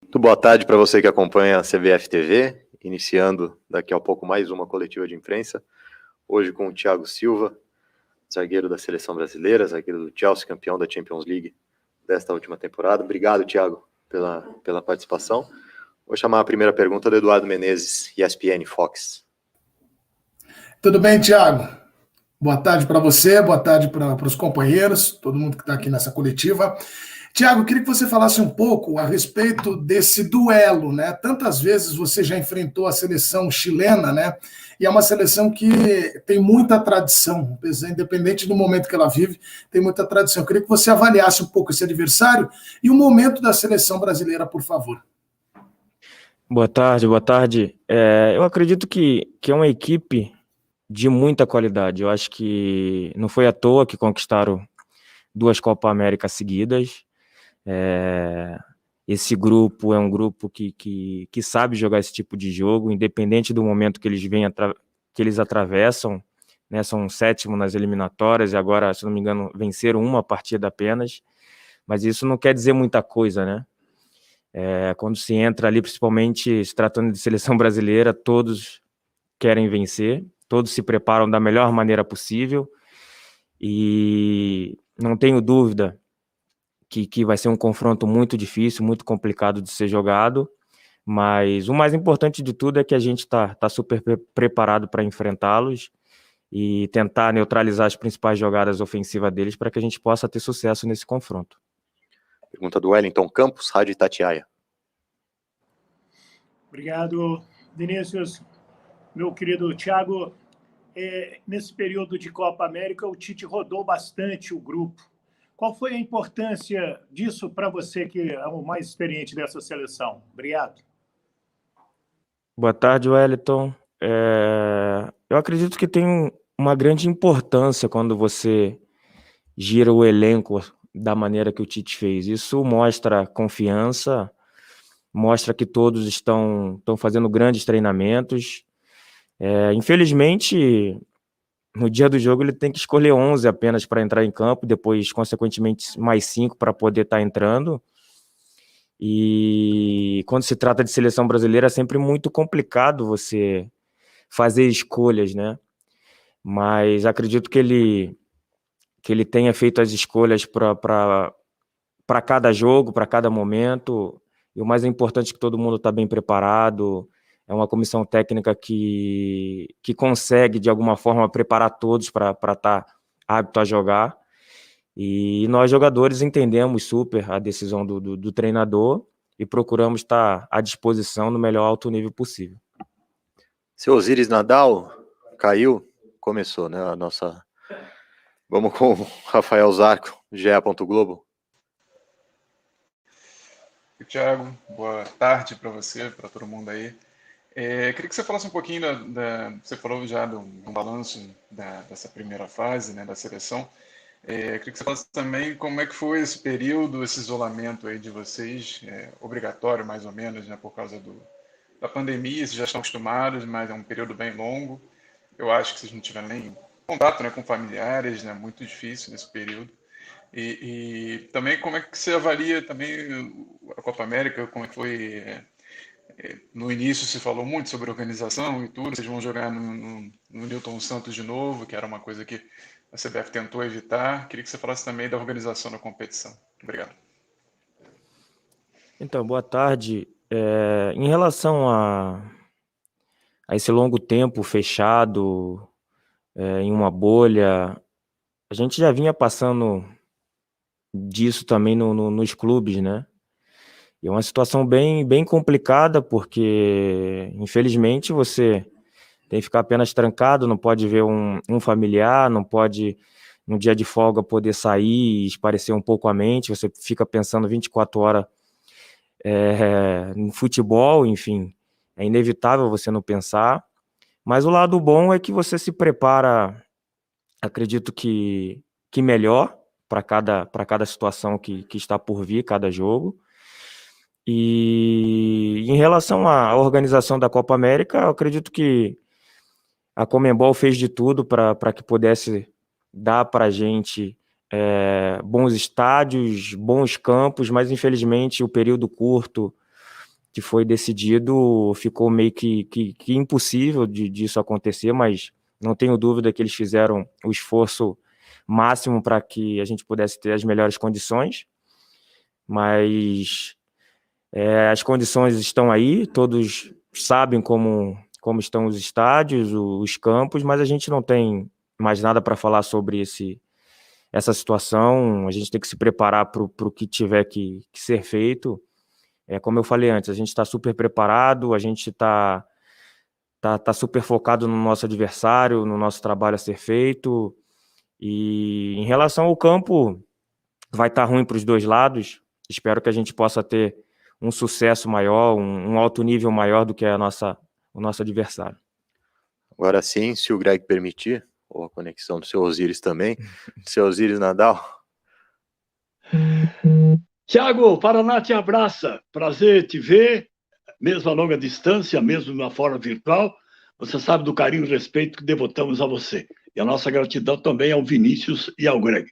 Muito boa tarde para você que acompanha a CBF TV, iniciando daqui a pouco mais uma coletiva de imprensa, hoje com o Thiago Silva, zagueiro da Seleção Brasileira, zagueiro do Chelsea, campeão da Champions League desta última temporada. Obrigado, Thiago, pela participação. Vou chamar a primeira pergunta do Eduardo Menezes, ESPN Fox. Tudo bem, Thiago? Boa tarde para você, boa tarde para os companheiros, todo mundo que está aqui nessa coletiva. Thiago, queria que você falasse um pouco a respeito desse duelo, né? Tantas vezes você já enfrentou a seleção chilena, né? E é uma seleção que tem muita tradição, independente do momento que ela vive, tem muita tradição. Eu queria que você avaliasse um pouco esse adversário e o momento da seleção brasileira, por favor. Boa tarde, boa tarde. Eu acredito que é uma equipe de muita qualidade. Eu acho que não foi à toa que conquistaram 2 Copa América seguidas. Esse grupo é um grupo que sabe jogar esse tipo de jogo, independente do momento que eles que eles atravessam, né? São 7º nas eliminatórias e agora, se não me engano, venceram uma partida apenas, mas isso não quer dizer muita coisa, né? Quando se entra ali, principalmente se tratando de seleção brasileira, todos querem vencer, todos se preparam da melhor maneira possível e não tenho dúvida que vai ser um confronto muito difícil, muito complicado de ser jogado, mas o mais importante de tudo é que a gente está super preparado para enfrentá-los e tentar neutralizar as principais jogadas ofensivas deles para que a gente possa ter sucesso nesse confronto. Pergunta do Wellington Campos, Rádio Itatiaia. Obrigado, Vinícius. Meu querido Thiago, nesse período de Copa América, o Tite rodou bastante o grupo. Qual foi a importância disso para você, que é o mais experiente dessa seleção? Obrigado. Boa tarde, Wellington. Eu acredito que tem uma grande importância quando você gira o elenco da maneira que o Tite fez. Isso mostra confiança, mostra que todos estão fazendo grandes treinamentos. Infelizmente, no dia do jogo ele tem que escolher 11 apenas para entrar em campo, depois, consequentemente, mais 5 para poder estar entrando. E quando se trata de seleção brasileira é sempre muito complicado você fazer escolhas, né? Mas acredito que ele tenha feito as escolhas para cada jogo, para cada momento. E o mais importante é que todo mundo está bem preparado. É uma comissão técnica que consegue, de alguma forma, preparar todos para estar apto a jogar. E nós, jogadores, entendemos super a decisão do treinador e procuramos estar à disposição no melhor alto nível possível. Seu Osiris Nadal caiu, começou, né? A nossa... Vamos com o Rafael Zarco, GE. Globo. Thiago, boa tarde para você, para todo mundo aí. Queria que você falasse um pouquinho você falou já do balanço dessa primeira fase, né, da seleção. Queria que você falasse também como é que foi esse período, esse isolamento aí de vocês, obrigatório mais ou menos, né, por causa da pandemia. Vocês já estão acostumados, mas é um período bem longo. Eu acho que vocês não tiveram nem contato, né, com familiares, né, muito difícil nesse período. E também como é que você avalia também a Copa América, como é que foi... No início se falou muito sobre organização e tudo, vocês vão jogar no Newton Santos de novo, que era uma coisa que a CBF tentou evitar. Queria que você falasse também da organização da competição. Obrigado. Então, boa tarde. Em relação a esse longo tempo fechado, em uma bolha, a gente já vinha passando disso também nos clubes, né? E é uma situação bem complicada, porque, infelizmente, você tem que ficar apenas trancado, não pode ver um familiar, não pode, no dia de folga, poder sair e espairecer um pouco a mente, você fica pensando 24 horas no futebol, enfim, é inevitável você não pensar, mas o lado bom é que você se prepara, acredito que melhor para cada situação que está por vir, cada jogo. E em relação à organização da Copa América, eu acredito que a Conmebol fez de tudo para que pudesse dar para a gente bons estádios, bons campos, mas infelizmente o período curto que foi decidido, ficou meio que impossível disso acontecer, mas não tenho dúvida que eles fizeram o esforço máximo para que a gente pudesse ter as melhores condições, mas as condições estão aí, todos sabem como estão os estádios, os campos, mas a gente não tem mais nada para falar sobre essa situação. A gente tem que se preparar para o que tiver que ser feito. Como eu falei antes, a gente está super preparado, a gente está super focado no nosso adversário, no nosso trabalho a ser feito. E em relação ao campo, vai estar ruim para os dois lados. Espero que a gente possa ter um sucesso maior, um alto nível maior do que o nosso adversário. Agora sim, se o Greg permitir, ou a conexão do seu Osiris também, seu Osiris Nadal. Tiago, Paraná te abraça. Prazer te ver, mesmo a longa distância, mesmo de uma forma virtual. Você sabe do carinho e respeito que devotamos a você. E a nossa gratidão também ao Vinícius e ao Greg.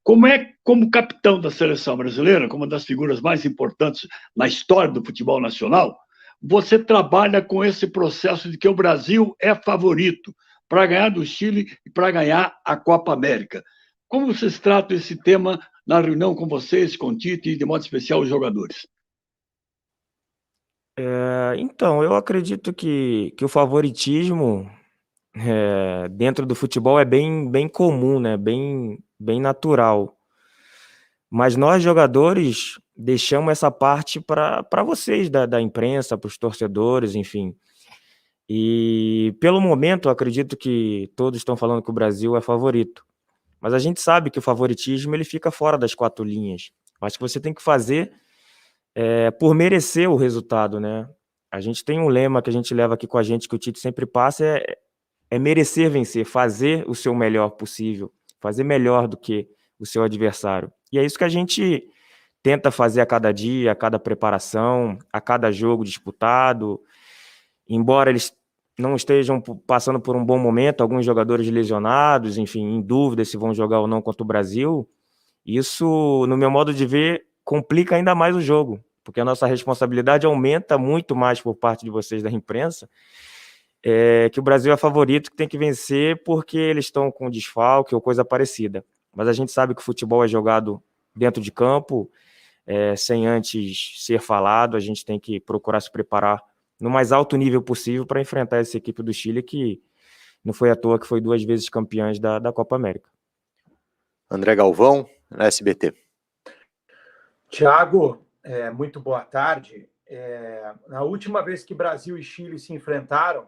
Como capitão da seleção brasileira, como uma das figuras mais importantes na história do futebol nacional, você trabalha com esse processo de que o Brasil é favorito para ganhar do Chile e para ganhar a Copa América. Como vocês tratam esse tema na reunião com vocês, com o Tite e, de modo especial, os jogadores? Então, eu acredito que o favoritismo dentro do futebol é bem comum, né? Bem natural. Mas nós, jogadores, deixamos essa parte para vocês da imprensa, para os torcedores, enfim. E, pelo momento, eu acredito que todos estão falando que o Brasil é favorito. Mas a gente sabe que o favoritismo ele fica fora das 4 linhas. Eu acho que você tem que fazer por merecer o resultado, né? A gente tem um lema que a gente leva aqui com a gente, que o Tite sempre passa, é merecer vencer, fazer o seu melhor possível, fazer melhor do que o seu adversário. E é isso que a gente tenta fazer a cada dia, a cada preparação, a cada jogo disputado. Embora eles não estejam passando por um bom momento, alguns jogadores lesionados, enfim, em dúvida se vão jogar ou não contra o Brasil, isso, no meu modo de ver, complica ainda mais o jogo, porque a nossa responsabilidade aumenta muito mais por parte de vocês da imprensa, que o Brasil é favorito, que tem que vencer porque eles estão com desfalque ou coisa parecida. Mas a gente sabe que o futebol é jogado dentro de campo, sem antes ser falado. A gente tem que procurar se preparar no mais alto nível possível para enfrentar essa equipe do Chile, que não foi à toa que foi 2 vezes campeãs da Copa América. André Galvão, na SBT. Tiago, muito boa tarde. Na última vez que Brasil e Chile se enfrentaram,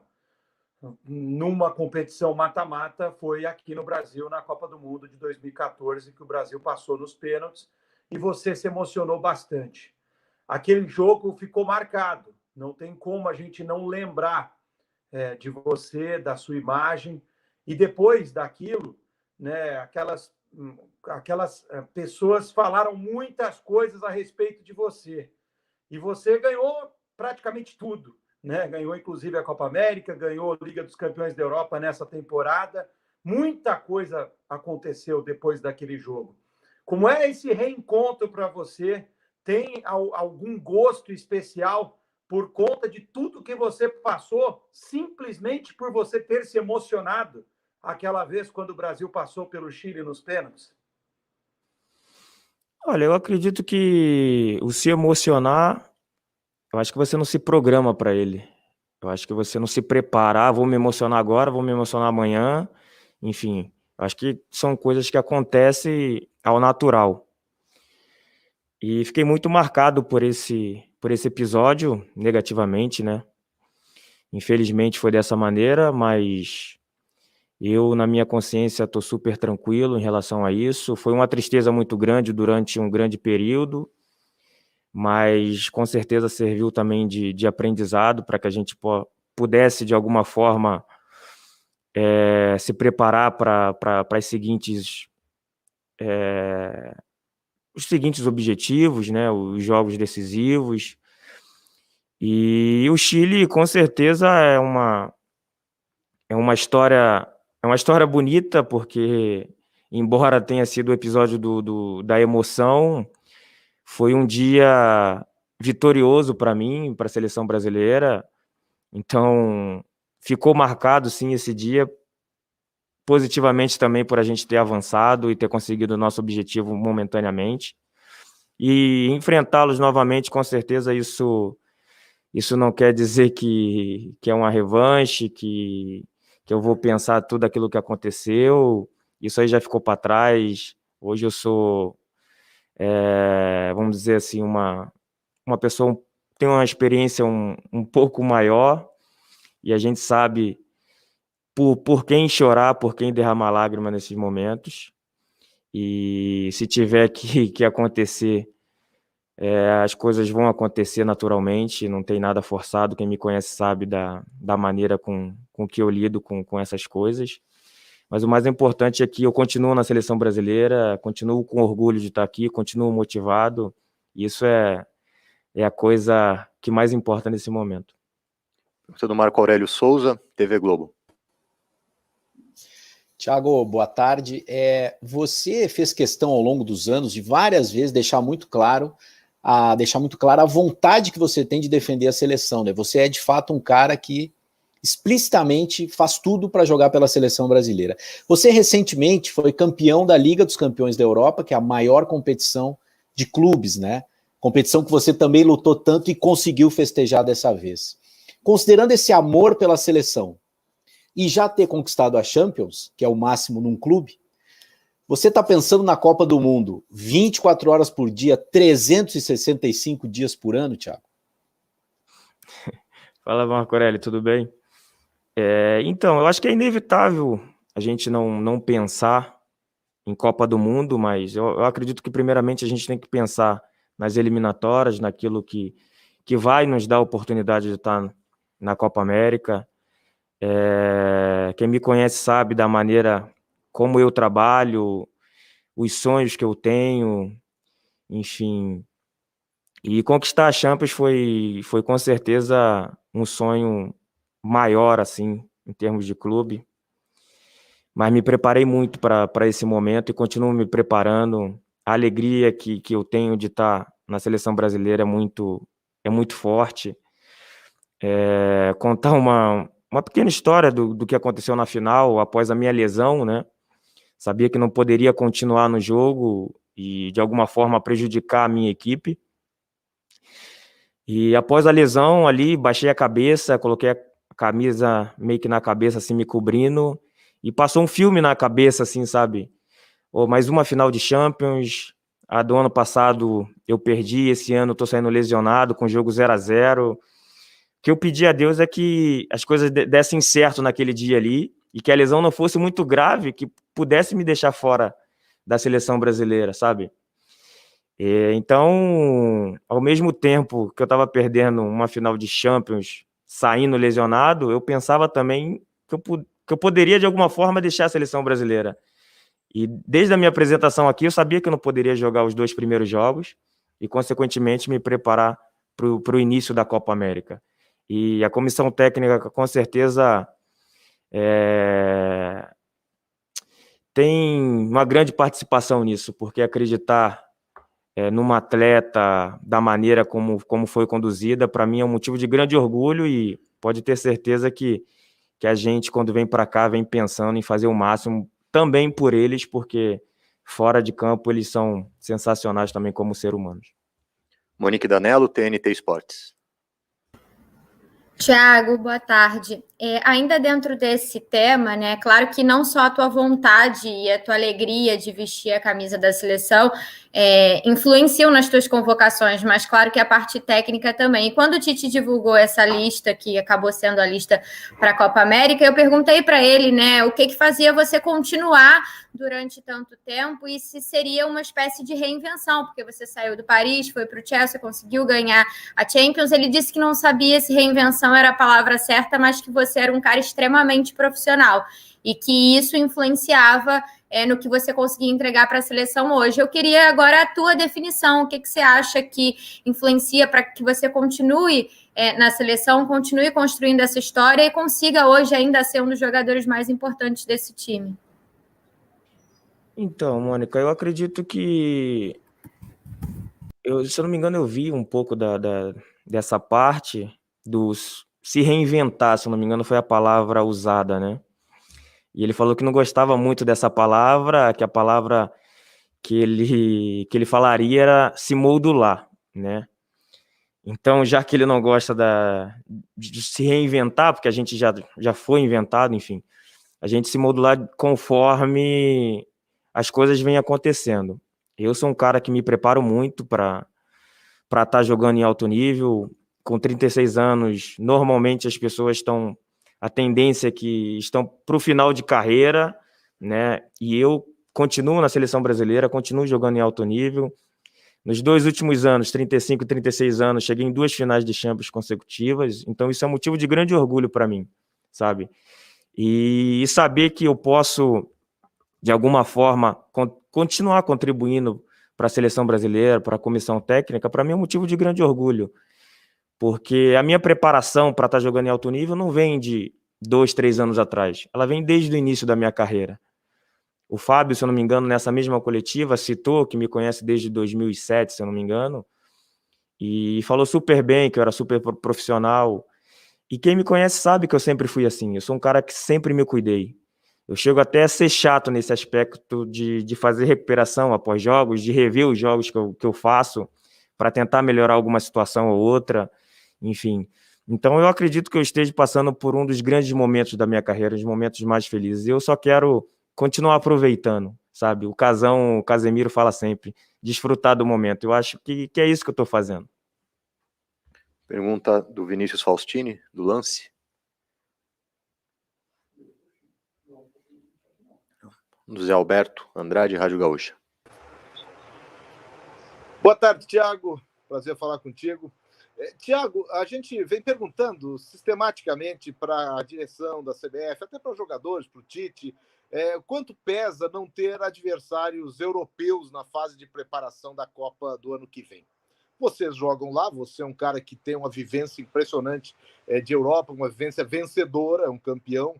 numa competição mata-mata, foi aqui no Brasil, na Copa do Mundo de 2014, que o Brasil passou nos pênaltis e você se emocionou bastante. Aquele jogo ficou marcado, não tem como a gente não lembrar de você, da sua imagem, e depois daquilo, né, aquelas pessoas falaram muitas coisas a respeito de você, e você ganhou praticamente tudo. Né? Ganhou inclusive a Copa América, ganhou a Liga dos Campeões da Europa nessa temporada. Muita coisa aconteceu depois daquele jogo. Como é esse reencontro para você? Tem algum gosto especial por conta de tudo que você passou, simplesmente por você ter se emocionado aquela vez quando o Brasil passou pelo Chile nos pênaltis? Olha, eu acredito que o se emocionar, eu acho que você não se programa para ele. Eu acho que você não se prepara. Vou me emocionar agora, vou me emocionar amanhã. Enfim, eu acho que são coisas que acontecem ao natural. E fiquei muito marcado por esse episódio, negativamente, né? Infelizmente foi dessa maneira, mas eu, na minha consciência, estou super tranquilo em relação a isso. Foi uma tristeza muito grande durante um grande período, mas com certeza serviu também de aprendizado para que a gente pudesse, de alguma forma, se preparar para os seguintes objetivos, né? Os jogos decisivos. E o Chile, com certeza, é uma história bonita, porque, embora tenha sido o episódio da emoção, foi um dia vitorioso para mim, para a seleção brasileira. Então, ficou marcado, sim, esse dia, positivamente também por a gente ter avançado e ter conseguido o nosso objetivo momentaneamente. E enfrentá-los novamente, com certeza, isso não quer dizer que é uma revanche, que eu vou pensar tudo aquilo que aconteceu. Isso aí já ficou para trás. Hoje eu sou, vamos dizer assim, uma pessoa que tem uma experiência um pouco maior, e a gente sabe por quem chorar, por quem derramar lágrima nesses momentos. E se tiver que acontecer, as coisas vão acontecer naturalmente, não tem nada forçado. Quem me conhece sabe da maneira com que eu lido com essas coisas. Mas o mais importante é que eu continuo na seleção brasileira, continuo com orgulho de estar aqui, continuo motivado. E isso é a coisa que mais importa nesse momento. Pergunta do Marco Aurélio Souza, TV Globo. Thiago, boa tarde. Você fez questão ao longo dos anos de várias vezes deixar muito clara a vontade que você tem de defender a seleção, né? Você é de fato um cara que explicitamente faz tudo para jogar pela seleção brasileira. Você recentemente foi campeão da Liga dos Campeões da Europa, que é a maior competição de clubes, né? Competição que você também lutou tanto e conseguiu festejar dessa vez. Considerando esse amor pela seleção e já ter conquistado a Champions, que é o máximo num clube, você está pensando na Copa do Mundo 24 horas por dia, 365 dias por ano, Thiago? Fala, Marco Aurélio, tudo bem? Então, eu acho que é inevitável a gente não pensar em Copa do Mundo, mas eu acredito que primeiramente a gente tem que pensar nas eliminatórias, naquilo que vai nos dar a oportunidade de estar na Copa América. Quem me conhece sabe da maneira como eu trabalho, os sonhos que eu tenho, enfim. E conquistar a Champions foi com certeza um sonho maior, assim, em termos de clube. Mas me preparei muito para esse momento e continuo me preparando. A alegria que eu tenho de estar na seleção brasileira é muito forte. Contar uma pequena história do que aconteceu na final após a minha lesão, né? Sabia que não poderia continuar no jogo e, de alguma forma, prejudicar a minha equipe. E após a lesão ali, baixei a cabeça, coloquei a camisa meio que na cabeça, assim, me cobrindo, e passou um filme na cabeça, assim, sabe? Mais uma final de Champions. A do ano passado eu perdi, esse ano eu tô saindo lesionado, com jogo 0-0. O que eu pedi a Deus é que as coisas dessem certo naquele dia ali, e que a lesão não fosse muito grave, que pudesse me deixar fora da seleção brasileira, sabe? Então, ao mesmo tempo que eu estava perdendo uma final de Champions, saindo lesionado, eu pensava também que eu poderia, de alguma forma, deixar a seleção brasileira. E desde a minha apresentação aqui, eu sabia que eu não poderia jogar os 2 primeiros jogos e, consequentemente, me preparar para o início da Copa América. E a comissão técnica, com certeza, tem uma grande participação nisso, porque acreditar numa atleta da maneira como foi conduzida, para mim é um motivo de grande orgulho, e pode ter certeza que a gente, quando vem para cá, vem pensando em fazer o máximo também por eles, porque fora de campo eles são sensacionais também como seres humanos. Monique Danello, TNT Esportes. Tiago, boa tarde. Ainda dentro desse tema, né? Claro que não só a tua vontade e a tua alegria de vestir a camisa da seleção influenciam nas tuas convocações, mas claro que a parte técnica também. E quando o Tite divulgou essa lista, que acabou sendo a lista para a Copa América, eu perguntei para ele, né, o que fazia você continuar durante tanto tempo e se seria uma espécie de reinvenção, porque você saiu do Paris, foi para o Chelsea, conseguiu ganhar a Champions. Ele disse que não sabia se reinvenção era a palavra certa, mas que você era um cara extremamente profissional e que isso influenciava no que você conseguia entregar para a seleção hoje. Eu queria agora a tua definição, o que você acha que influencia para que você continue na seleção, continue construindo essa história e consiga hoje ainda ser um dos jogadores mais importantes desse time? Então, Mônica, eu acredito que Se eu não me engano, eu vi um pouco dessa parte dos se reinventar, se eu não me engano, foi a palavra usada, né? E ele falou que não gostava muito dessa palavra, que a palavra que ele falaria era se modular, né? Então, já que ele não gosta de se reinventar, porque a gente já foi inventado, enfim, a gente se modular conforme as coisas vêm acontecendo. Eu sou um cara que me preparo muito para estar jogando em alto nível. Com 36 anos, normalmente as pessoas a tendência é que estão para o final de carreira, né? E eu continuo na seleção brasileira, continuo jogando em alto nível. Nos 2 últimos anos, 35 e 36 anos, cheguei em 2 finais de Champions consecutivas, então isso é motivo de grande orgulho para mim, sabe? E saber que eu posso, de alguma forma, continuar contribuindo para a seleção brasileira, para a comissão técnica, para mim é motivo de grande orgulho, porque a minha preparação para estar jogando em alto nível não vem de 2, 3 anos atrás, ela vem desde o início da minha carreira. O Fábio, se eu não me engano, nessa mesma coletiva, citou que me conhece desde 2007, se eu não me engano, e falou super bem, que eu era super profissional. E quem me conhece sabe que eu sempre fui assim. Eu sou um cara que sempre me cuidei. Eu chego até a ser chato nesse aspecto de fazer recuperação após jogos, de rever os jogos que eu faço para tentar melhorar alguma situação ou outra, enfim. Então eu acredito que eu esteja passando por um dos grandes momentos da minha carreira, os momentos mais felizes. Eu só quero continuar aproveitando, sabe? O Casemiro fala sempre, desfrutar do momento. Eu acho que é isso que eu estou fazendo. Pergunta do Vinícius Faustini, do Lance. Do Zé Alberto Andrade, Rádio Gaúcha. Boa tarde, Thiago. Prazer falar contigo. Thiago, a gente vem perguntando sistematicamente para a direção da CBF, até para os jogadores, para o Tite, quanto pesa não ter adversários europeus na fase de preparação da Copa do ano que vem. Vocês jogam lá, você é um cara que tem uma vivência impressionante de Europa, uma vivência vencedora, é um campeão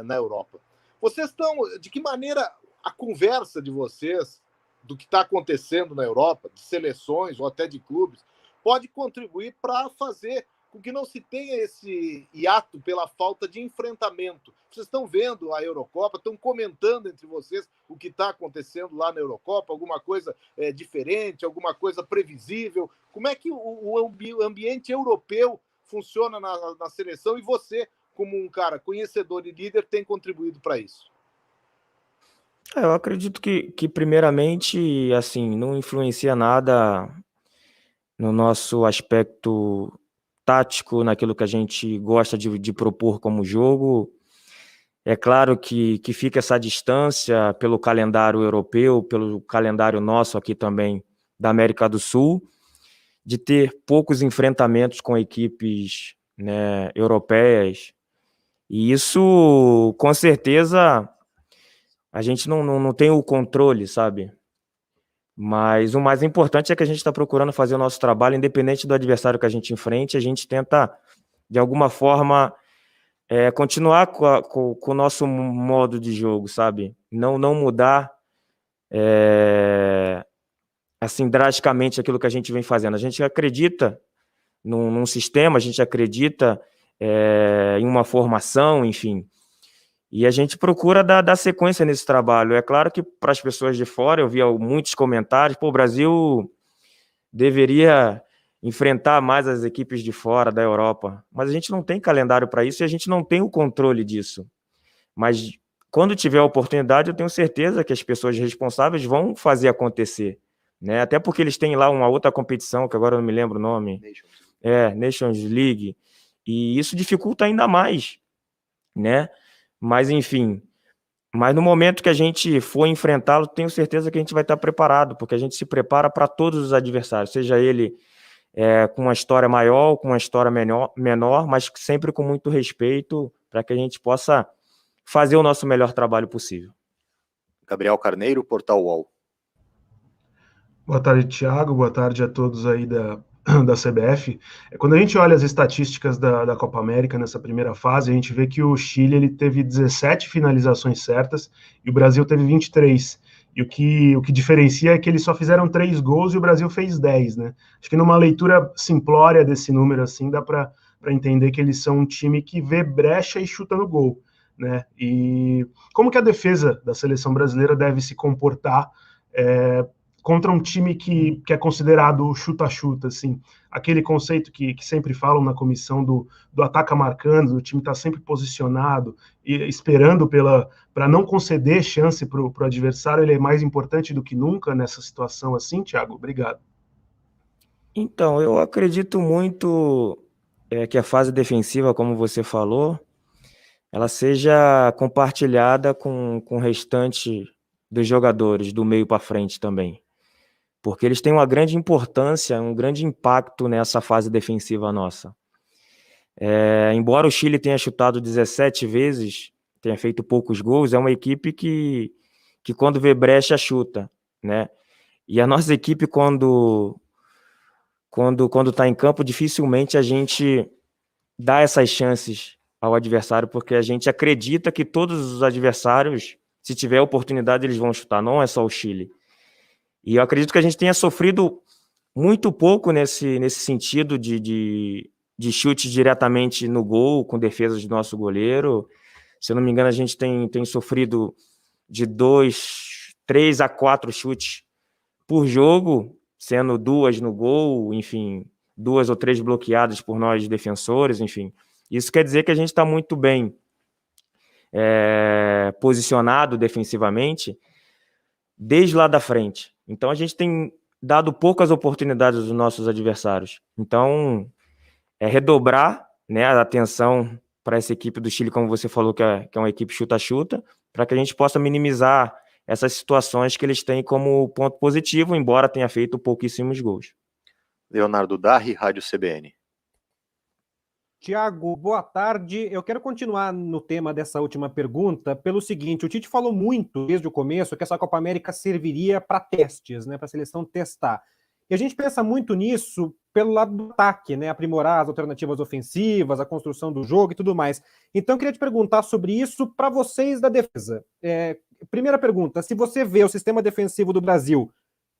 na Europa. Vocês estão, de que maneira a conversa de vocês, do que está acontecendo na Europa, de seleções ou até de clubes, pode contribuir para fazer com que não se tenha esse hiato pela falta de enfrentamento? Vocês estão vendo a Eurocopa, estão comentando entre vocês o que está acontecendo lá na Eurocopa, alguma coisa diferente, alguma coisa previsível? Como é que o ambiente europeu funciona na seleção e você, como um cara conhecedor e líder, tem contribuído para isso? Eu acredito que primeiramente, assim, não influencia nada no nosso aspecto tático, naquilo que a gente gosta de propor como jogo. É claro que fica essa distância pelo calendário europeu, pelo calendário nosso aqui também da América do Sul, de ter poucos enfrentamentos com equipes, né, europeias. E isso, com certeza, a gente não tem o controle, sabe? Mas o mais importante é que a gente está procurando fazer o nosso trabalho, independente do adversário que a gente enfrente, a gente tenta, de alguma forma, continuar com o nosso modo de jogo, sabe? Não mudar assim, drasticamente aquilo que a gente vem fazendo. A gente acredita num sistema, a gente acredita em uma formação, enfim. E a gente procura dar sequência nesse trabalho. É claro que para as pessoas de fora, eu via muitos comentários, o Brasil deveria enfrentar mais as equipes de fora, da Europa. Mas a gente não tem calendário para isso e a gente não tem o controle disso. Mas quando tiver a oportunidade, eu tenho certeza que as pessoas responsáveis vão fazer acontecer, né? Até porque eles têm lá uma outra competição, que agora eu não me lembro o nome. Nations League. E isso dificulta ainda mais, né? Mas, enfim, no momento que a gente for enfrentá-lo, tenho certeza que a gente vai estar preparado, porque a gente se prepara para todos os adversários, seja ele com uma história maior, com uma história menor, mas sempre com muito respeito, para que a gente possa fazer o nosso melhor trabalho possível. Gabriel Carneiro, Portal UOL. Boa tarde, Thiago. Boa tarde a todos aí da CBF. Quando a gente olha as estatísticas da Copa América nessa primeira fase, a gente vê que o Chile ele teve 17 finalizações certas e o Brasil teve 23. E o que diferencia é que eles só fizeram 3 gols e o Brasil fez 10, né? Acho que numa leitura simplória desse número, assim, dá para entender que eles são um time que vê brecha e chuta no gol, né? E como que a defesa da seleção brasileira deve se comportar contra um time que é considerado chuta-chuta, assim, aquele conceito que sempre falam na comissão do ataca marcando, o time está sempre posicionado e esperando para não conceder chance para o adversário, ele é mais importante do que nunca nessa situação assim, Thiago? Obrigado. Então, eu acredito muito que a fase defensiva, como você falou, ela seja compartilhada com o restante dos jogadores, do meio para frente também. Porque eles têm uma grande importância, um grande impacto nessa fase defensiva nossa. Embora o Chile tenha chutado 17 vezes, tenha feito poucos gols, é uma equipe que quando vê brecha, chuta, né? E a nossa equipe, quando está em campo, dificilmente a gente dá essas chances ao adversário, porque a gente acredita que todos os adversários, se tiver oportunidade, eles vão chutar, não é só o Chile. E eu acredito que a gente tenha sofrido muito pouco nesse sentido de chute diretamente no gol, com defesas do nosso goleiro. Se eu não me engano, a gente tem sofrido de 3 a 4 chutes por jogo, sendo 2 no gol, enfim, 2 ou 3 bloqueadas por nós defensores, enfim. Isso quer dizer que a gente está muito bem posicionado defensivamente desde lá da frente. Então, a gente tem dado poucas oportunidades aos nossos adversários. Então, redobrar, né, a atenção para essa equipe do Chile, como você falou, que é uma equipe chuta-chuta, para que a gente possa minimizar essas situações que eles têm como ponto positivo, embora tenha feito pouquíssimos gols. Leonardo Darri, Rádio CBN. Tiago, boa tarde. Eu quero continuar no tema dessa última pergunta pelo seguinte: o Tite falou muito desde o começo que essa Copa América serviria para testes, né, para a seleção testar. E a gente pensa muito nisso pelo lado do ataque, né, aprimorar as alternativas ofensivas, a construção do jogo e tudo mais. Então eu queria te perguntar sobre isso para vocês da defesa. Primeira pergunta: se você vê o sistema defensivo do Brasil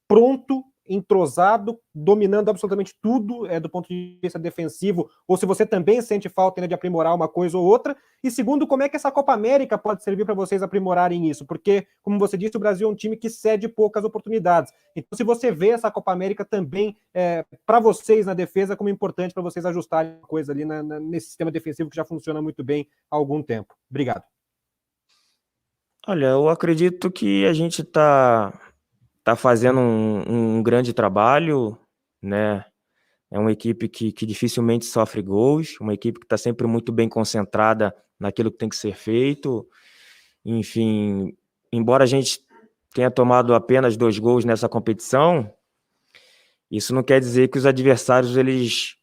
pronto, entrosado, dominando absolutamente tudo do ponto de vista defensivo, ou se você também sente falta ainda de aprimorar uma coisa ou outra. E segundo, como é que essa Copa América pode servir para vocês aprimorarem isso? Porque, como você disse, o Brasil é um time que cede poucas oportunidades. Então, se você vê essa Copa América também para vocês na defesa como importante para vocês ajustarem a coisa ali nesse sistema defensivo que já funciona muito bem há algum tempo. Obrigado. Olha, eu acredito que a gente está fazendo um grande trabalho, né? É uma equipe que dificilmente sofre gols, uma equipe que está sempre muito bem concentrada naquilo que tem que ser feito. Enfim, embora a gente tenha tomado apenas 2 gols nessa competição, isso não quer dizer que os adversários eles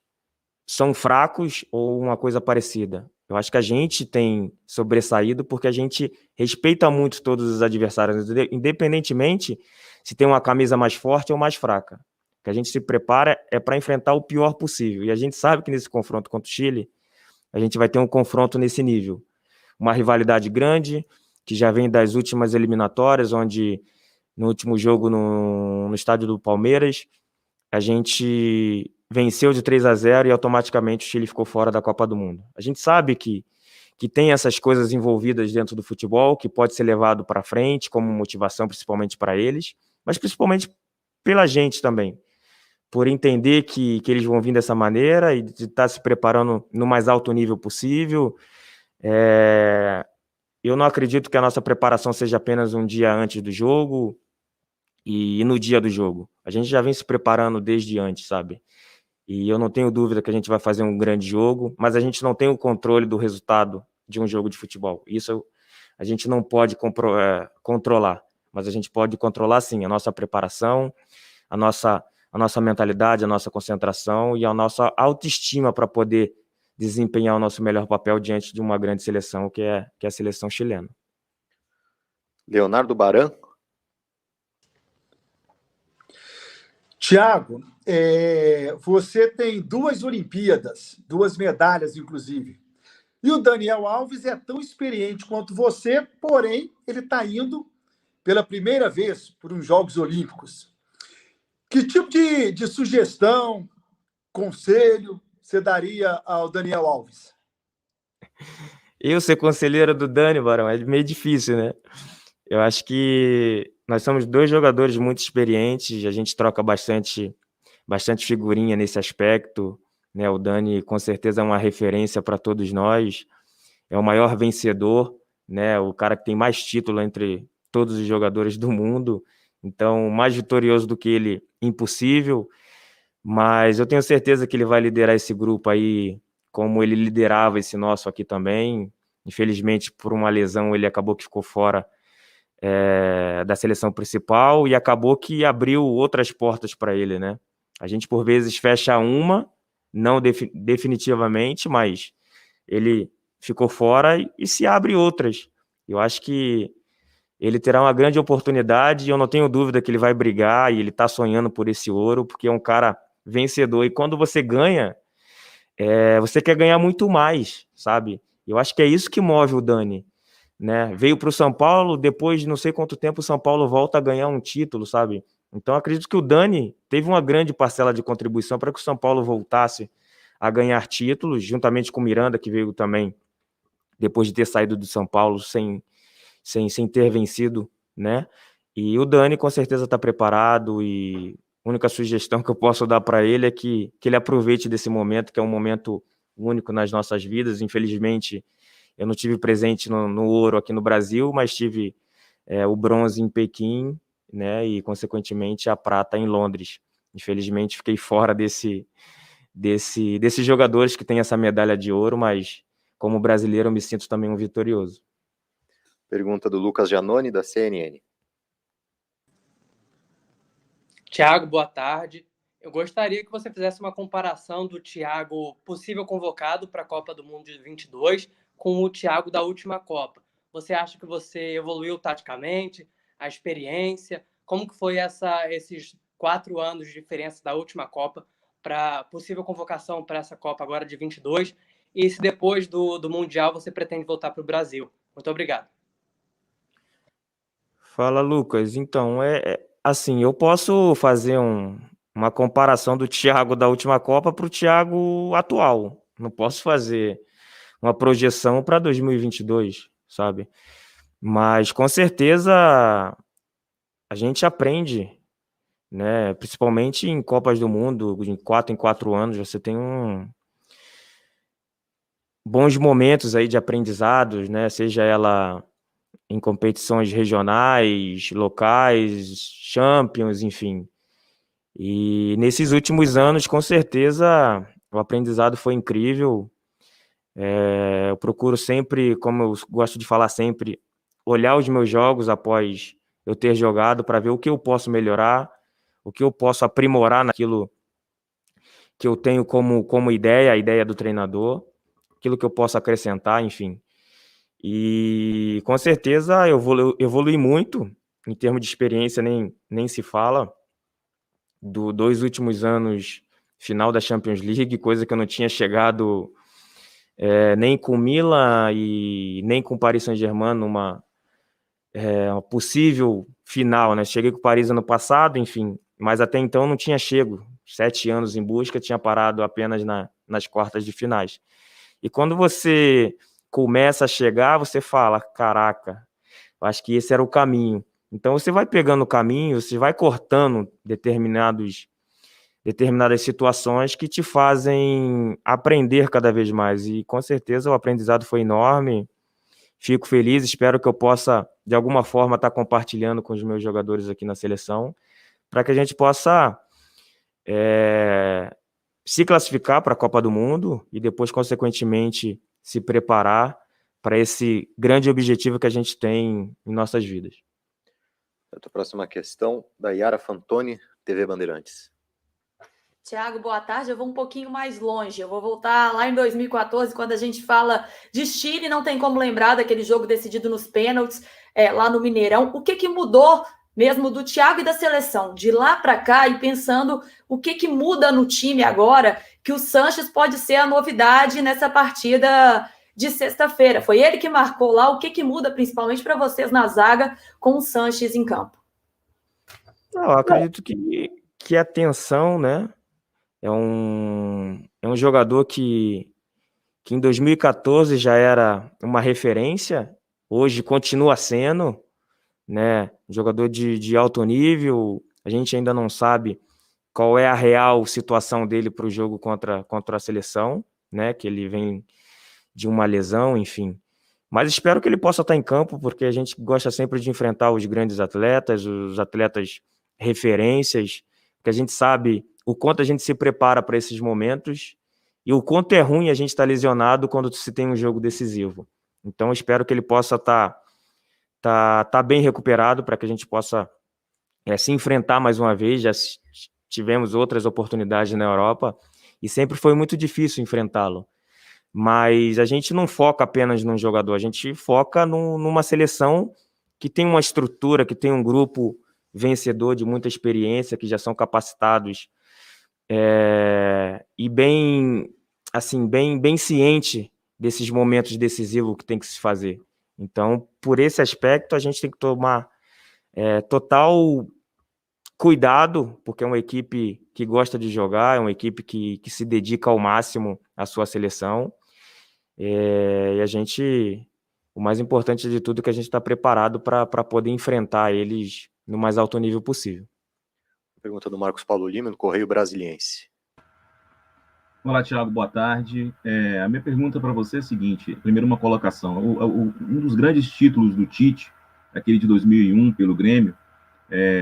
são fracos ou uma coisa parecida. Eu acho que a gente tem sobressaído porque a gente respeita muito todos os adversários, independentemente se tem uma camisa mais forte ou mais fraca. O que a gente se prepara é para enfrentar o pior possível. E a gente sabe que nesse confronto contra o Chile, a gente vai ter um confronto nesse nível. Uma rivalidade grande, que já vem das últimas eliminatórias, onde no último jogo no estádio do Palmeiras, a gente venceu de 3 a 0 e automaticamente o Chile ficou fora da Copa do Mundo. A gente sabe que tem essas coisas envolvidas dentro do futebol, que pode ser levado para frente como motivação, principalmente para eles, mas principalmente pela gente também, por entender que eles vão vir dessa maneira e de estar se preparando no mais alto nível possível. Eu não acredito que a nossa preparação seja apenas um dia antes do jogo e no dia do jogo. A gente já vem se preparando desde antes, sabe? E eu não tenho dúvida que a gente vai fazer um grande jogo, mas a gente não tem o controle do resultado de um jogo de futebol. Isso a gente não pode controlar, mas a gente pode controlar, sim, a nossa preparação, a nossa mentalidade, a nossa concentração e a nossa autoestima para poder desempenhar o nosso melhor papel diante de uma grande seleção, que é a seleção chilena. Leonardo Baran. Tiago, você tem 2 Olimpíadas, 2 medalhas, inclusive. E o Daniel Alves é tão experiente quanto você, porém, ele está indo pela primeira vez por uns Jogos Olímpicos. Que tipo de sugestão, conselho você daria ao Daniel Alves? Eu ser conselheiro do Dani, Barão, é meio difícil, né? Eu acho que nós somos 2 jogadores muito experientes, a gente troca bastante figurinha nesse aspecto, né? O Dani com certeza é uma referência para todos nós, é o maior vencedor, né? O cara que tem mais título entre todos os jogadores do mundo, então mais vitorioso do que ele, impossível, mas eu tenho certeza que ele vai liderar esse grupo aí, como ele liderava esse nosso aqui também. Infelizmente, por uma lesão, ele acabou que ficou fora da seleção principal e acabou que abriu outras portas para ele, né? A gente, por vezes, fecha uma, não definitivamente, mas ele ficou fora e se abre outras. Eu acho que ele terá uma grande oportunidade e eu não tenho dúvida que ele vai brigar e ele está sonhando por esse ouro, porque é um cara vencedor. E quando você ganha, você quer ganhar muito mais, sabe? Eu acho que é isso que move o Dani, né? Veio para o São Paulo, depois de não sei quanto tempo o São Paulo volta a ganhar um título, sabe? Então acredito que o Dani teve uma grande parcela de contribuição para que o São Paulo voltasse a ganhar títulos, juntamente com o Miranda, que veio também depois de ter saído do São Paulo sem ter vencido, né? E o Dani com certeza está preparado e a única sugestão que eu posso dar para ele é que ele aproveite desse momento, que é um momento único nas nossas vidas. Infelizmente, eu não tive presente no ouro aqui no Brasil, mas tive o bronze em Pequim, né? E, consequentemente, a prata em Londres. Infelizmente, fiquei fora desses jogadores que têm essa medalha de ouro, mas como brasileiro eu me sinto também um vitorioso. Pergunta do Lucas Giannoni, da CNN. Thiago, boa tarde. Eu gostaria que você fizesse uma comparação do Thiago possível convocado para a Copa do Mundo de 22 com o Thiago da última Copa. Você acha que você evoluiu taticamente, a experiência? Como que foi esses 4 anos de diferença da última Copa para possível convocação para essa Copa agora de 22? E se depois do Mundial você pretende voltar para o Brasil? Muito obrigado. Fala, Lucas. Então, assim, eu posso fazer uma comparação do Thiago da última Copa para o Thiago atual. Não posso fazer uma projeção para 2022, sabe? Mas, com certeza, a gente aprende, né? Principalmente em Copas do Mundo, de 4 em 4 anos, você tem bons momentos aí de aprendizados, né? Seja ela em competições regionais, locais, Champions, enfim. E nesses últimos anos, com certeza, o aprendizado foi incrível. Eu procuro sempre, como eu gosto de falar sempre, olhar os meus jogos após eu ter jogado para ver o que eu posso melhorar, o que eu posso aprimorar naquilo que eu tenho como ideia, a ideia do treinador, aquilo que eu posso acrescentar, enfim. E com certeza eu evolui muito, em termos de experiência nem se fala, dos 2 últimos anos, final da Champions League, coisa que eu não tinha chegado nem com o Milan e nem com o Paris Saint-Germain numa possível final, né? Cheguei com o Paris ano passado, enfim, mas até então não tinha chego, 7 anos em busca, tinha parado apenas nas quartas de finais. E quando você começa a chegar, você fala, caraca, acho que esse era o caminho. Então você vai pegando o caminho, você vai cortando determinadas situações que te fazem aprender cada vez mais. E com certeza o aprendizado foi enorme. Fico feliz, espero que eu possa, de alguma forma, estar compartilhando com os meus jogadores aqui na seleção, para que a gente possa se classificar para a Copa do Mundo e depois, consequentemente, se preparar para esse grande objetivo que a gente tem em nossas vidas. A próxima questão, da Yara Fantoni, TV Bandeirantes. Thiago, boa tarde. Eu vou um pouquinho mais longe. Eu vou voltar lá em 2014, quando a gente fala de Chile, não tem como lembrar daquele jogo decidido nos pênaltis, lá no Mineirão. O que mudou mesmo do Thiago e da seleção, de lá para cá, e pensando o que muda no time agora, que o Sanches pode ser a novidade nessa partida de sexta-feira. Foi ele que marcou lá. O que muda, principalmente para vocês na zaga, com o Sanches em campo? Eu acredito que a tensão, né? É um jogador que em 2014 já era uma referência, hoje continua sendo, né? Jogador de alto nível. A gente ainda não sabe qual é a real situação dele para o jogo contra a seleção, né? Que ele vem de uma lesão, enfim. Mas espero que ele possa estar em campo, porque a gente gosta sempre de enfrentar os grandes atletas, os atletas referências, porque a gente sabe o quanto a gente se prepara para esses momentos e o quanto é ruim a gente estar lesionado quando se tem um jogo decisivo. Então, espero que ele possa estar bem recuperado para que a gente possa se enfrentar mais uma vez. Já tivemos outras oportunidades na Europa e sempre foi muito difícil enfrentá-lo. Mas a gente não foca apenas num jogador, a gente foca numa seleção que tem uma estrutura, que tem um grupo vencedor de muita experiência, que já são capacitados e bem ciente desses momentos decisivos que tem que se fazer. Então, por esse aspecto, a gente tem que tomar total cuidado, porque é uma equipe que gosta de jogar, é uma equipe que se dedica ao máximo à sua seleção. E a gente, o mais importante de tudo é que a gente está preparado para poder enfrentar eles no mais alto nível possível. Pergunta do Marcos Paulo Lima, do Correio Brasiliense. Olá, Thiago, boa tarde. A minha pergunta para você é a seguinte: primeiro, uma colocação. Um dos grandes títulos do Tite, aquele de 2001 pelo Grêmio,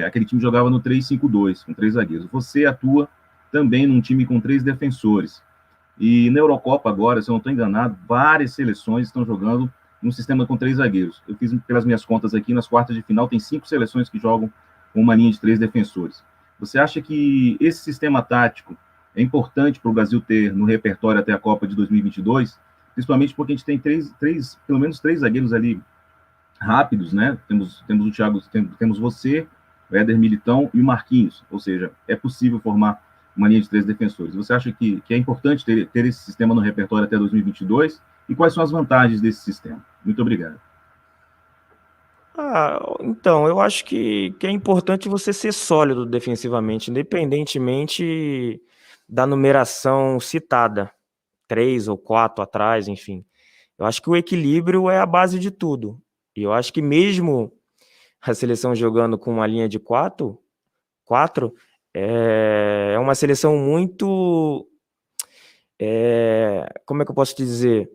aquele time jogava no 3-5-2, com 3 zagueiros. Você atua também num time com 3 defensores. E na Eurocopa agora, se eu não estou enganado, várias seleções estão jogando num sistema com 3 zagueiros. Eu fiz pelas minhas contas aqui, nas quartas de final, tem 5 seleções que jogam com uma linha de 3 defensores. Você acha que esse sistema tático é importante para o Brasil ter no repertório até a Copa de 2022? Principalmente porque a gente tem pelo menos 3 zagueiros ali rápidos, né? Temos o Thiago, temos você, o Éder Militão e o Marquinhos. Ou seja, é possível formar uma linha de 3 defensores. Você acha que é importante ter esse sistema no repertório até 2022? E quais são as vantagens desse sistema? Muito obrigado. Então, eu acho que é importante você ser sólido defensivamente, independentemente da numeração citada, 3 ou 4 atrás, enfim. Eu acho que o equilíbrio é a base de tudo. E eu acho que mesmo a seleção jogando com uma linha de 4, é uma seleção muito, como é que eu posso te dizer?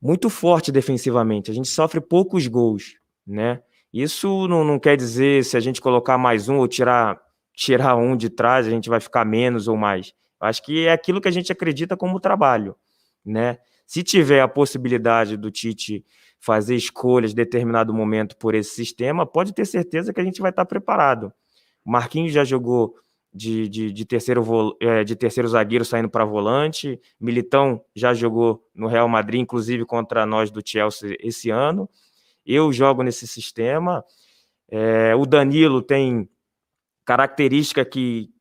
Muito forte defensivamente. A gente sofre poucos gols, né? Isso não quer dizer se a gente colocar mais um ou tirar um de trás, a gente vai ficar menos ou mais. Eu acho que é aquilo que a gente acredita como trabalho, né? Se tiver a possibilidade do Tite fazer escolhas em determinado momento por esse sistema, pode ter certeza que a gente vai estar preparado. O Marquinhos já jogou de terceiro zagueiro saindo para volante, Militão já jogou no Real Madrid, inclusive contra nós do Chelsea esse ano. Eu jogo nesse sistema. O Danilo tem característica que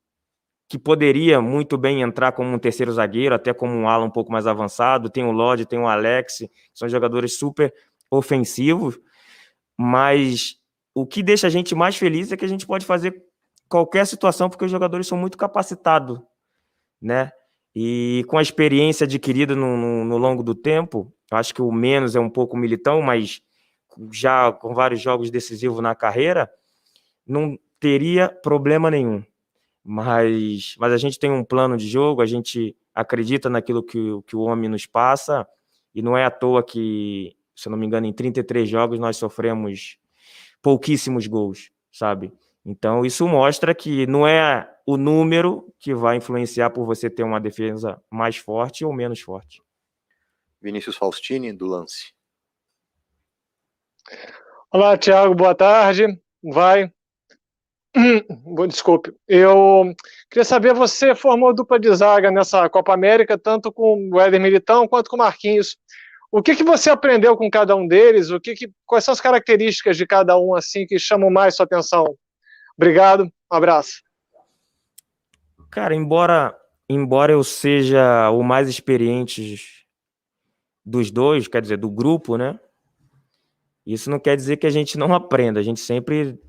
poderia muito bem entrar como um terceiro zagueiro, até como um ala um pouco mais avançado. Tem o Lodi, tem o Alex, são jogadores super ofensivos, mas o que deixa a gente mais feliz é que a gente pode fazer qualquer situação, porque os jogadores são muito capacitados, né? E com a experiência adquirida no longo do tempo, eu acho que o menos é um pouco o Militão, mas já com vários jogos decisivos na carreira, não teria problema nenhum. Mas a gente tem um plano de jogo, a gente acredita naquilo que o homem nos passa, e não é à toa que, se eu não me engano, em 33 jogos nós sofremos pouquíssimos gols, sabe? Então isso mostra que não é o número que vai influenciar por você ter uma defesa mais forte ou menos forte. Vinícius Faustini, do Lance. Olá, Thiago, boa tarde. Desculpe. Eu queria saber, você formou dupla de zaga nessa Copa América, tanto com o Éder Militão quanto com o Marquinhos. O que você aprendeu com cada um deles? Quais são as características de cada um assim que chamam mais sua atenção? Obrigado, um abraço. Cara, embora eu seja o mais experiente dos dois, quer dizer, do grupo, né? Isso não quer dizer que a gente não aprenda, a gente sempre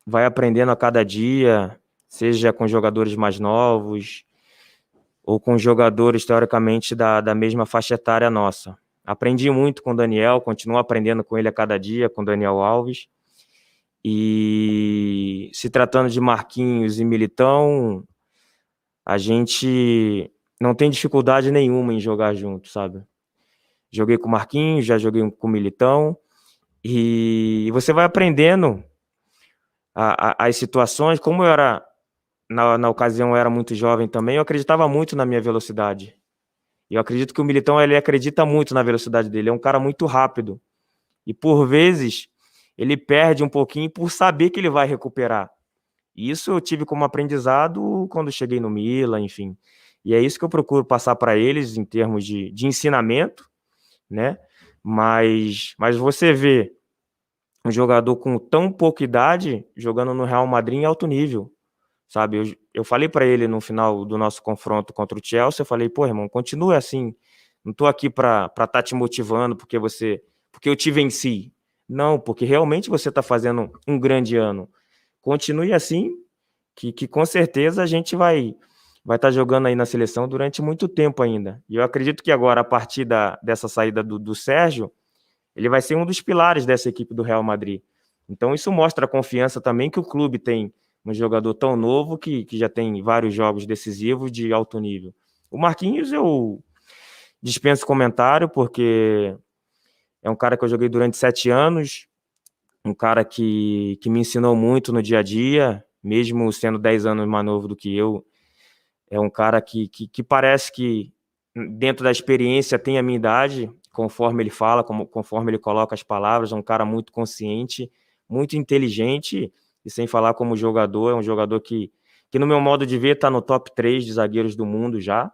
vai aprendendo a cada dia, seja com jogadores mais novos ou com jogadores, teoricamente, da mesma faixa etária nossa. Aprendi muito com o Daniel, continuo aprendendo com ele a cada dia, com o Daniel Alves. E se tratando de Marquinhos e Militão, a gente não tem dificuldade nenhuma em jogar junto, sabe? Joguei com o Marquinhos, já joguei com o Militão, e você vai aprendendo as situações. Como eu era, na ocasião, eu era muito jovem também, eu acreditava muito na minha velocidade. E eu acredito que o Militão, ele acredita muito na velocidade dele, é um cara muito rápido. E por vezes, ele perde um pouquinho por saber que ele vai recuperar. E isso eu tive como aprendizado quando cheguei no Milan, enfim. E é isso que eu procuro passar para eles em termos de ensinamento, né? Mas você vê um jogador com tão pouca idade jogando no Real Madrid em alto nível, sabe? Eu falei para ele no final do nosso confronto contra o Chelsea, eu falei, pô, irmão, continue assim, não tô aqui para estar te motivando porque eu te venci. Não, porque realmente você está fazendo um grande ano. Continue assim, que com certeza a gente vai estar jogando aí na seleção durante muito tempo ainda. E eu acredito que agora, a partir dessa saída do Sérgio, ele vai ser um dos pilares dessa equipe do Real Madrid. Então isso mostra a confiança também que o clube tem um jogador tão novo que já tem vários jogos decisivos de alto nível. O Marquinhos eu dispenso comentário, porque é um cara que eu joguei durante 7 anos, um cara que me ensinou muito no dia a dia, mesmo sendo 10 anos mais novo do que eu. É um cara que parece que, dentro da experiência, tem a minha idade, conforme ele fala, conforme ele coloca as palavras. É um cara muito consciente, muito inteligente, e sem falar como jogador, é um jogador que no meu modo de ver, está no top 3 de zagueiros do mundo já,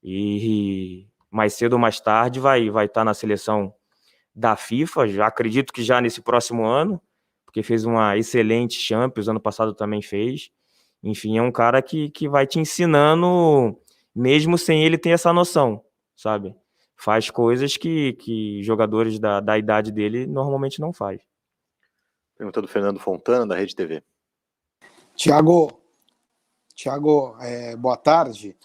e mais cedo ou mais tarde vai estar na seleção da FIFA, já acredito que já nesse próximo ano, porque fez uma excelente Champions, ano passado também fez. Enfim, é um cara que vai te ensinando, mesmo sem ele ter essa noção, sabe? Faz coisas que jogadores da idade dele normalmente não faz. Pergunta do Fernando Fontana, da Rede TV. Tiago, boa tarde.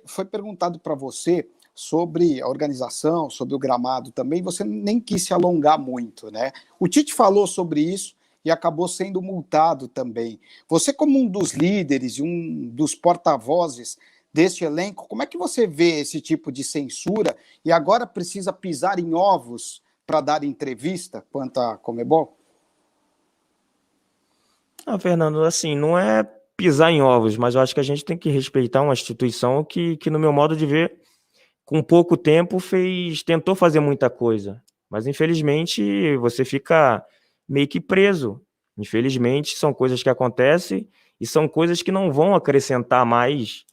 Foi perguntado para você sobre a organização, sobre o gramado também, você nem quis se alongar muito, né? O Tite falou sobre isso e acabou sendo multado também. Você, como um dos líderes e um dos porta-vozes deste elenco, como é que você vê esse tipo de censura e agora precisa pisar em ovos para dar entrevista quanto à Conmebol? Fernando, assim, não é pisar em ovos, mas eu acho que a gente tem que respeitar uma instituição que no meu modo de ver, com pouco tempo, tentou fazer muita coisa. Mas, infelizmente, você fica meio que preso. Infelizmente, são coisas que acontecem e são coisas que não vão acrescentar mais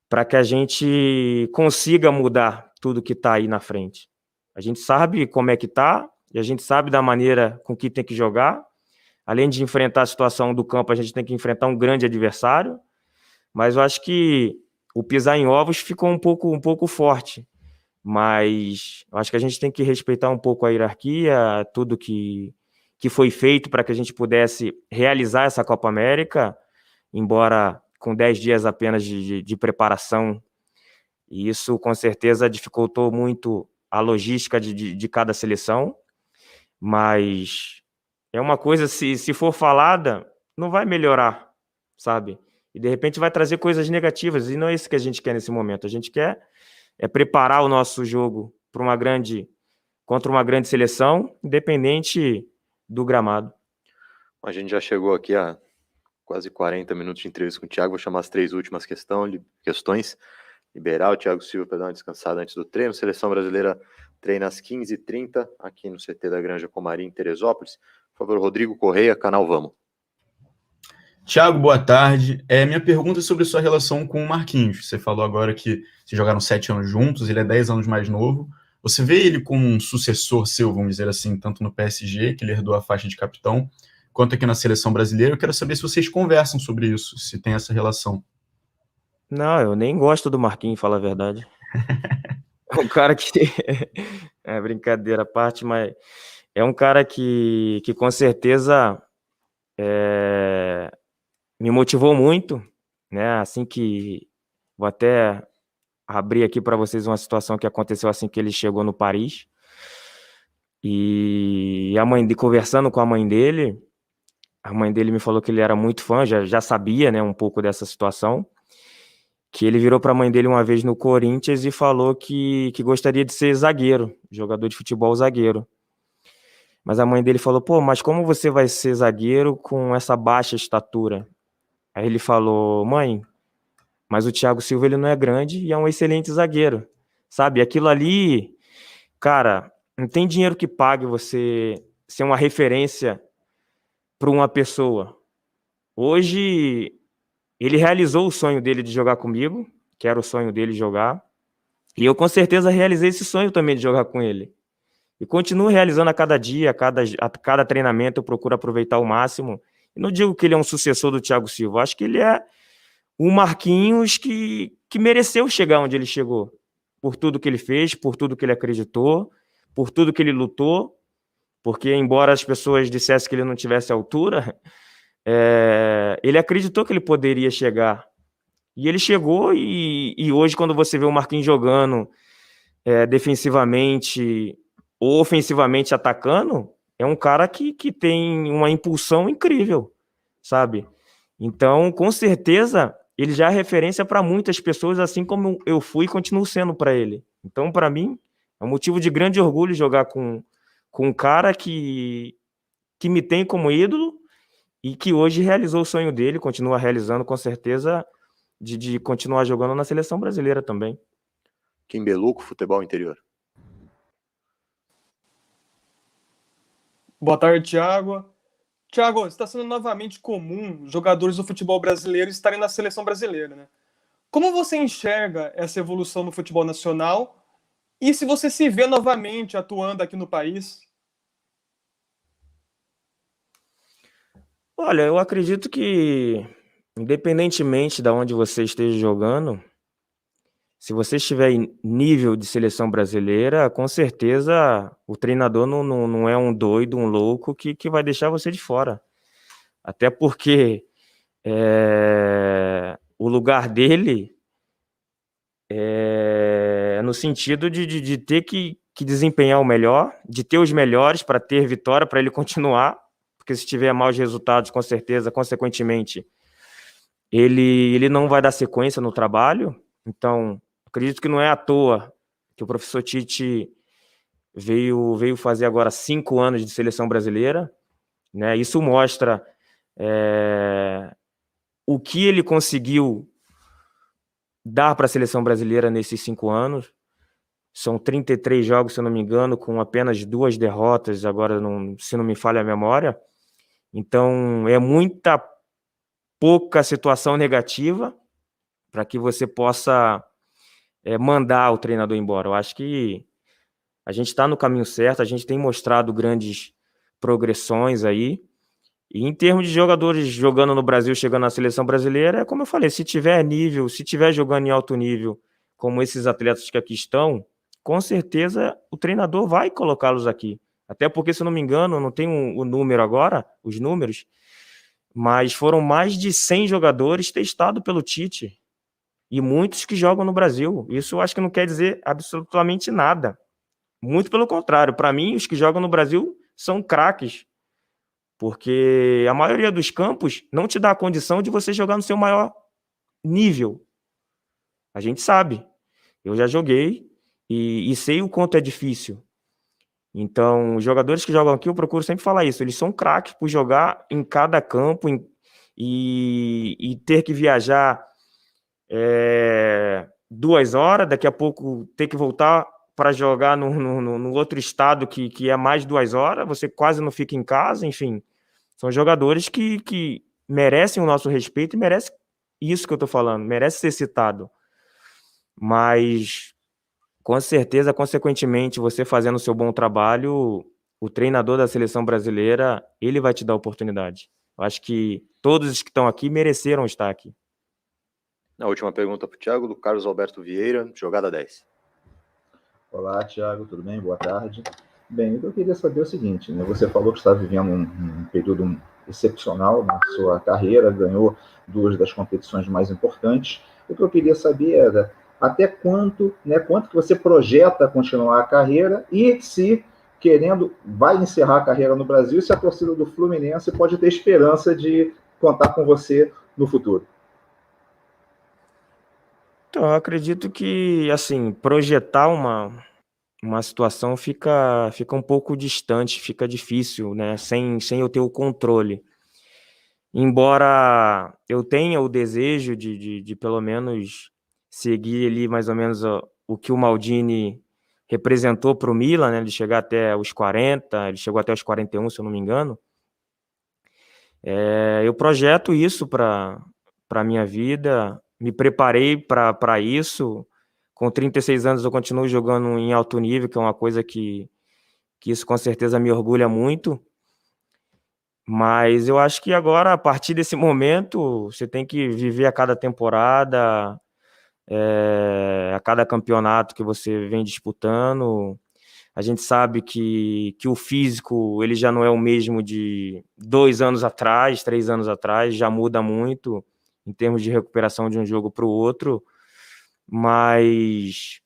para que a gente consiga mudar tudo que está aí na frente. A gente sabe como é que está e a gente sabe da maneira com que tem que jogar. Além de enfrentar a situação do campo, a gente tem que enfrentar um grande adversário, mas eu acho que o pisar em ovos ficou um pouco forte, mas eu acho que a gente tem que respeitar um pouco a hierarquia, tudo que foi feito para que a gente pudesse realizar essa Copa América, embora com 10 dias apenas de preparação, e isso com certeza dificultou muito a logística de cada seleção, mas é uma coisa, se for falada, não vai melhorar, sabe? E de repente vai trazer coisas negativas, e não é isso que a gente quer nesse momento. A gente quer preparar o nosso jogo contra uma grande seleção, independente do gramado. A gente já chegou aqui a quase 40 minutos de entrevista com o Thiago. Vou chamar as 3 últimas questões. Liberar o Thiago Silva para dar uma descansada antes do treino. Seleção brasileira treina às 15h30 aqui no CT da Granja Comari, em Teresópolis. Por favor, Rodrigo Correia, canal Vamos. Thiago, boa tarde. Minha pergunta é sobre sua relação com o Marquinhos. Você falou agora que se jogaram 7 anos juntos, ele é 10 anos mais novo. Você vê ele como um sucessor seu, vamos dizer assim, tanto no PSG, que ele herdou a faixa de capitão, quanto aqui na seleção brasileira? Eu quero saber se vocês conversam sobre isso, se tem essa relação. Não, eu nem gosto do Marquinhos, falar a verdade. É um cara que... É brincadeira à parte, mas é um cara que com certeza me motivou muito, né? Assim que... Vou até abrir aqui para vocês uma situação que aconteceu assim que ele chegou no Paris. E conversando com a mãe dele me falou que ele era muito fã, já sabia, né, um pouco dessa situação, que ele virou para a mãe dele uma vez no Corinthians e falou que gostaria de ser zagueiro, jogador de futebol zagueiro. Mas a mãe dele falou, pô, mas como você vai ser zagueiro com essa baixa estatura? Aí ele falou, mãe, mas o Thiago Silva ele não é grande e é um excelente zagueiro, sabe? Aquilo ali, cara, não tem dinheiro que pague você ser uma referência para uma pessoa. Hoje, ele realizou o sonho dele de jogar comigo, que era o sonho dele jogar, e eu com certeza realizei esse sonho também de jogar com ele. E continuo realizando a cada dia, a cada treinamento, eu procuro aproveitar ao máximo. E não digo que ele é um sucessor do Thiago Silva, acho que ele é um Marquinhos que mereceu chegar onde ele chegou, por tudo que ele fez, por tudo que ele acreditou, por tudo que ele lutou, porque embora as pessoas dissessem que ele não tivesse altura, ele acreditou que ele poderia chegar. E ele chegou, e hoje, quando você vê o Marquinhos jogando defensivamente ou ofensivamente atacando, é um cara que tem uma impulsão incrível, sabe? Então, com certeza, ele já é referência para muitas pessoas, assim como eu fui e continuo sendo para ele. Então, para mim, é um motivo de grande orgulho jogar com um cara que me tem como ídolo e que hoje realizou o sonho dele, continua realizando com certeza, de continuar jogando na seleção brasileira também. Kim Beluco, futebol interior. Boa tarde, Thiago. Thiago, está sendo novamente comum jogadores do futebol brasileiro estarem na seleção brasileira, né? Como você enxerga essa evolução no futebol nacional e se você se vê novamente atuando aqui no país? Olha, eu acredito que, independentemente de onde você esteja jogando, se você estiver em nível de seleção brasileira, com certeza o treinador não é um doido, um louco que vai deixar você de fora. Até porque o lugar dele é no sentido de ter que desempenhar o melhor, de ter os melhores para ter vitória, para ele continuar, porque se tiver maus resultados, com certeza, consequentemente, ele não vai dar sequência no trabalho. Então, acredito que não é à toa que o professor Tite veio fazer agora 5 anos de seleção brasileira, né? Isso mostra o que ele conseguiu dar para a seleção brasileira nesses 5 anos. São 33 jogos, se eu não me engano, com apenas 2 derrotas, agora, se não me falha a memória. Então, é muita pouca situação negativa para que você possa mandar o treinador embora. Eu acho que a gente está no caminho certo, a gente tem mostrado grandes progressões aí. E em termos de jogadores jogando no Brasil, chegando na seleção brasileira, é como eu falei, se tiver nível, se tiver jogando em alto nível, como esses atletas que aqui estão, com certeza o treinador vai colocá-los aqui. Até porque, se eu não me engano, não tenho o número agora, os números, mas foram mais de 100 jogadores testados pelo Tite. E muitos que jogam no Brasil. Isso eu acho que não quer dizer absolutamente nada. Muito pelo contrário. Para mim, os que jogam no Brasil são craques. Porque a maioria dos campos não te dá a condição de você jogar no seu maior nível. A gente sabe. Eu já joguei e sei o quanto é difícil. Então, os jogadores que jogam aqui, eu procuro sempre falar isso. Eles são craques por jogar em cada campo e ter que viajar 2 horas, daqui a pouco ter que voltar para jogar no outro estado que é mais 2 horas, você quase não fica em casa, enfim. São jogadores que merecem o nosso respeito e merecem isso que eu estou falando, merece ser citado. Mas, com certeza, consequentemente, você fazendo o seu bom trabalho, o treinador da seleção brasileira, ele vai te dar oportunidade. Eu acho que todos os que estão aqui mereceram estar aqui. A última pergunta para o Thiago, do Carlos Alberto Vieira, jogada 10. Olá, Thiago, tudo bem? Boa tarde. Bem, o que eu queria saber é o seguinte, né? Você falou que está vivendo um período excepcional na sua carreira, ganhou 2 das competições mais importantes. O que eu queria saber era até quanto que você projeta continuar a carreira e se, querendo, vai encerrar a carreira no Brasil, se a torcida do Fluminense pode ter esperança de contar com você no futuro. Então, eu acredito que, assim, projetar uma situação fica um pouco distante, fica difícil, né? Sem eu ter o controle. Embora eu tenha o desejo de pelo menos seguir ali mais ou menos o que o Maldini representou para o Milan, né? De chegar até os 40, ele chegou até os 41, se eu não me engano. Eu projeto isso para a minha vida, me preparei para isso. Com 36 anos eu continuo jogando em alto nível, que é uma coisa que isso com certeza me orgulha muito. Mas eu acho que agora, a partir desse momento, você tem que viver a cada temporada, a cada campeonato que você vem disputando. A gente sabe que o físico ele já não é o mesmo de 2 anos atrás, 3 anos atrás, já muda muito em termos de recuperação de um jogo para o outro. Mas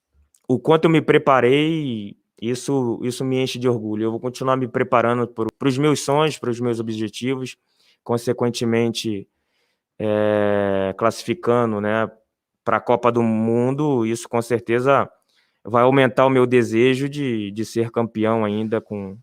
o quanto eu me preparei, isso me enche de orgulho. Eu vou continuar me preparando para os meus sonhos, para os meus objetivos, consequentemente classificando, né, para a Copa do Mundo. Isso com certeza vai aumentar o meu desejo de ser campeão ainda com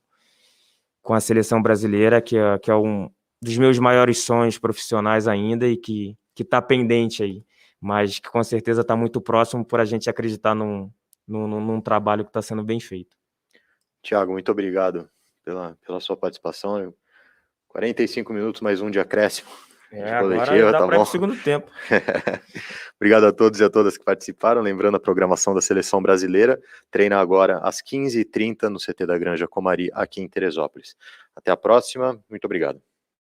a seleção brasileira, que é um dos meus maiores sonhos profissionais ainda e que está pendente aí, mas que com certeza está muito próximo por a gente acreditar num trabalho que está sendo bem feito. Thiago, muito obrigado pela sua participação. 45 minutos, mais um de acréscimo. Agora dá para ir pro segundo tempo. Obrigado a todos e a todas que participaram. Lembrando a programação da Seleção Brasileira, treina agora às 15h30 no CT da Granja Comari, aqui em Teresópolis. Até a próxima, muito obrigado.